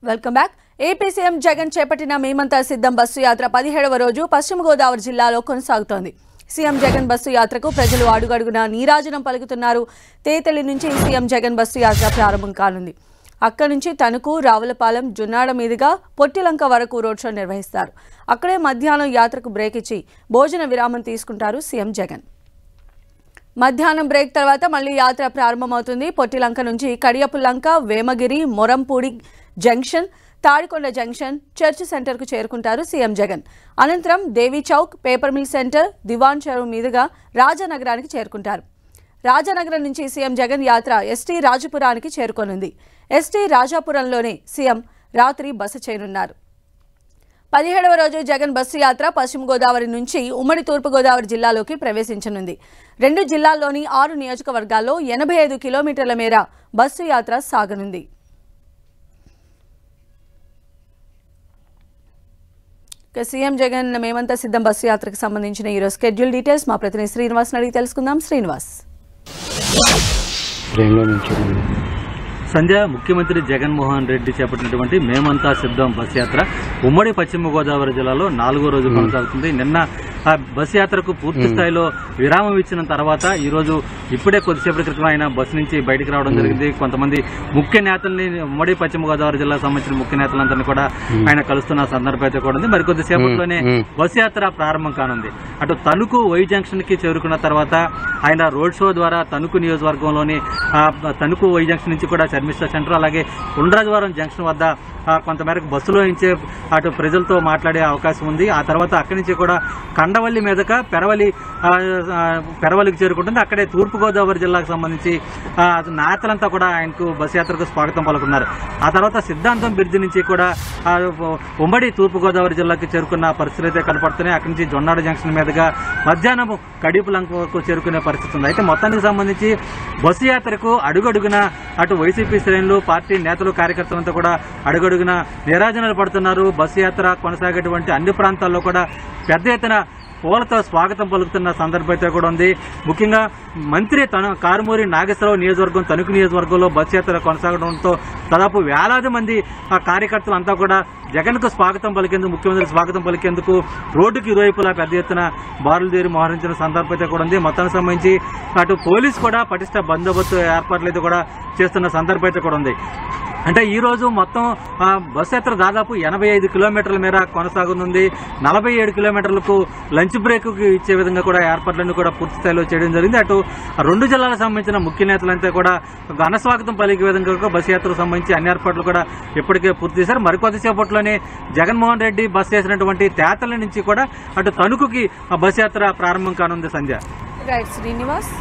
Welcome back. AP CM Jagan చేపట్టిన మేమంతా సిద్ధం బస్సు యాత్ర 17వ రోజు పశ్చిమ గోదావరి జిల్లాలో కొనసాగుతోంది. సీఎం జగన్ బస్సు యాత్రకు ప్రజలు అడుగడుగునా నీరాజనం పలుకుతున్నారు. తేతలి నుంచి సీఎం జగన్ బస్సు యాత్ర ప్రారంభం కానుంది. అక్కడి నుంచి తణుకు, రావులపాలెం, జున్నాడ మీదుగా పొట్టిలంక వరకు రోడ్ షో నిర్వహిస్తారు. అక్కడే మధ్యాహ్నం యాత్రకు బ్రేక్ ఇచ్చి భోజన విరామం తీసుకుంటారు సీఎం జగన్. మధ్యాహ్నం బ్రేక్ తర్వాత మళ్లీ యాత్ర ప్రారంభమవుతుంది. పొట్టిలంక నుంచి Kadiyapulanka, Vemagiri, Morampudi junction, Tadikonda junction, church సెంటర్కు చేరుకుంటారు సీఎం జగన్. అనంతరం Devi Chowk, paper mill center, Diwan Cheruvu మీదుగా రాజానగరానికి చేరుకుంటారు. రాజానగరం నుంచి సీఎం జగన్ యాత్ర ఎస్టీ రాజపురానికి చేరుకోనుంది. ఎస్టీ రాజాపురంలోనే సీఎం రాత్రి బస చేయనున్నారు. 17వ రోజు జగన్ బస్సు యాత్ర పశ్చిమ గోదావరి నుంచి ఉమ్మడి తూర్పుగోదావరి జిల్లాలోకి ప్రవేశించనుంది. 2 జిల్లాల్లోని 6 నియోజకవర్గాల్లో 85 కిలోమీటర్ల మేర బస్సు యాత్ర సాగనుంది. సీఎం జగన్ మేమంతా సిద్ధం బస్సు యాత్రకు సంబంధించిన ఈరోజు స్కెడ్యూల్ డీటెయిల్స్ మా ప్రతినిధి శ్రీనివాస్ అడిగి తెలుసుకుందాం. శ్రీనివాస్. సంధ్య, ముఖ్యమంత్రి జగన్మోహన్ రెడ్డి చేపట్టినటువంటి మేమంతా సిద్ధం బస్ యాత్ర ఉమ్మడి పశ్చిమ గోదావరి జిల్లాలో 4వ రోజు కొనసాగుతుంది. నిన్న ఆ బస్ యాత్రకు పూర్తి స్థాయిలో విరామం ఇచ్చిన తర్వాత ఈ రోజు ఇప్పుడే కొద్దిసేపటి క్రితం ఆయన బస్సు నుంచి బయటకు రావడం జరిగింది. కొంతమంది ముఖ్య నేతల్ని, ఉమ్మడి పశ్చిమ గోదావరి జిల్లాకు సంబంధించిన ముఖ్య నేతలందరినీ కూడా ఆయన కలుస్తున్న సందర్భం అయితే కూడా ఉంది. మరి కొద్దిసేపట్లోనే బస్ యాత్ర ప్రారంభం కానుంది. అటు తణుకు వై జంక్షన్ కి చేరుకున్న తర్వాత ఆయన రోడ్ షో ద్వారా తణుకు నియోజకవర్గంలోని తణుకు వై జంక్షన్ నుంచి కూడా శర్మిష్ఠా సెంటర్, అలాగే ఉండ్రాజవరం జంక్షన్ వద్ద కొంతమేరకు బస్సులో నుంచే అటు ప్రజలతో మాట్లాడే అవకాశం ఉంది. ఆ తర్వాత అక్కడి నుంచి కూడా కండవల్లి మీదగా పెరవలికి చేరుకుంటుంది. అక్కడే తూర్పుగోదావరి జిల్లాకు సంబంధించి నేతలంతా కూడా ఆయనకు బస్ యాత్రకు స్వాగతం పలుకున్నారు. ఆ తర్వాత సిద్ధాంతం బ్రిడ్జి నుంచి కూడా ఉమ్మడి తూర్పుగోదావరి జిల్లాకు చేరుకున్న పరిస్థితులు అయితే కనపడుతున్నాయి. అక్కడి నుంచి జొన్నాడ జంక్షన్ మీదుగా మధ్యాహ్నం కడిపులంకకు చేరుకునే పరిస్థితి ఉంది. అయితే మొత్తానికి సంబంధించి బస్సు యాత్రకు అడుగడుగున అటు వైసీపీ శ్రేణులు, పార్టీ నేతలు, కార్యకర్తలంతా కూడా అడుగడుగున నీరాజనాలు పడుతున్నారు. బస్సు యాత్ర కొనసాగేటువంటి అన్ని ప్రాంతాల్లో కూడా పెద్ద ఎత్తున పూలతో స్వాగతం పలుకుతున్న సందర్భం అయితే కూడా ఉంది. ముఖ్యంగా మంత్రి కారుమూరి నాగేశ్వరరావు నియోజకవర్గం, తణుకు నియోజకవర్గంలో బస్సు యాత్ర కొనసాగడంతో దాదాపు వేలాది మంది కార్యకర్తలు అంతా కూడా జగన్ కు స్వాగతం పలికేందుకు, ముఖ్యమంత్రికి స్వాగతం పలికేందుకు రోడ్డుకు ఇరువైపులా పెద్ద ఎత్తున బారులు తీరి మోహరించిన సందర్భం అయితే కూడా ఉంది. మొత్తానికి సంబంధించి అటు పోలీసు కూడా పటిష్ట బందోబస్తు ఏర్పాట్లు అయితే కూడా చేస్తున్న సందర్భం అయితే కూడా ఉంది. అంటే ఈ రోజు మొత్తం బస్ యాత్ర దాదాపు 85 కిలోమీటర్ల మేర కొనసాగుతుంది. 47 కిలోమీటర్లకు లంచ్ బ్రేక్ ఇచ్చే విధంగా కూడా ఏర్పాట్లన్నీ కూడా పూర్తి స్థాయిలో చేయడం జరిగింది. అటు 2 జిల్లాలకు సంబంధించిన ముఖ్య నేతలంతా కూడా ఘనస్వాగతం పలికే విధంగా బస్ యాత్రకు సంబంధించి అన్ని ఏర్పాట్లు కూడా ఇప్పటికే పూర్తి చేశారు. మరికొద్దిసేపట్లోనే జగన్మోహన్ రెడ్డి బస్ చేసినటువంటి తేతల నుంచి కూడా అటు తణుకుకి బస్ యాత్ర ప్రారంభం కానుంది. సంధ్య. రైట్ శ్రీనివాస్.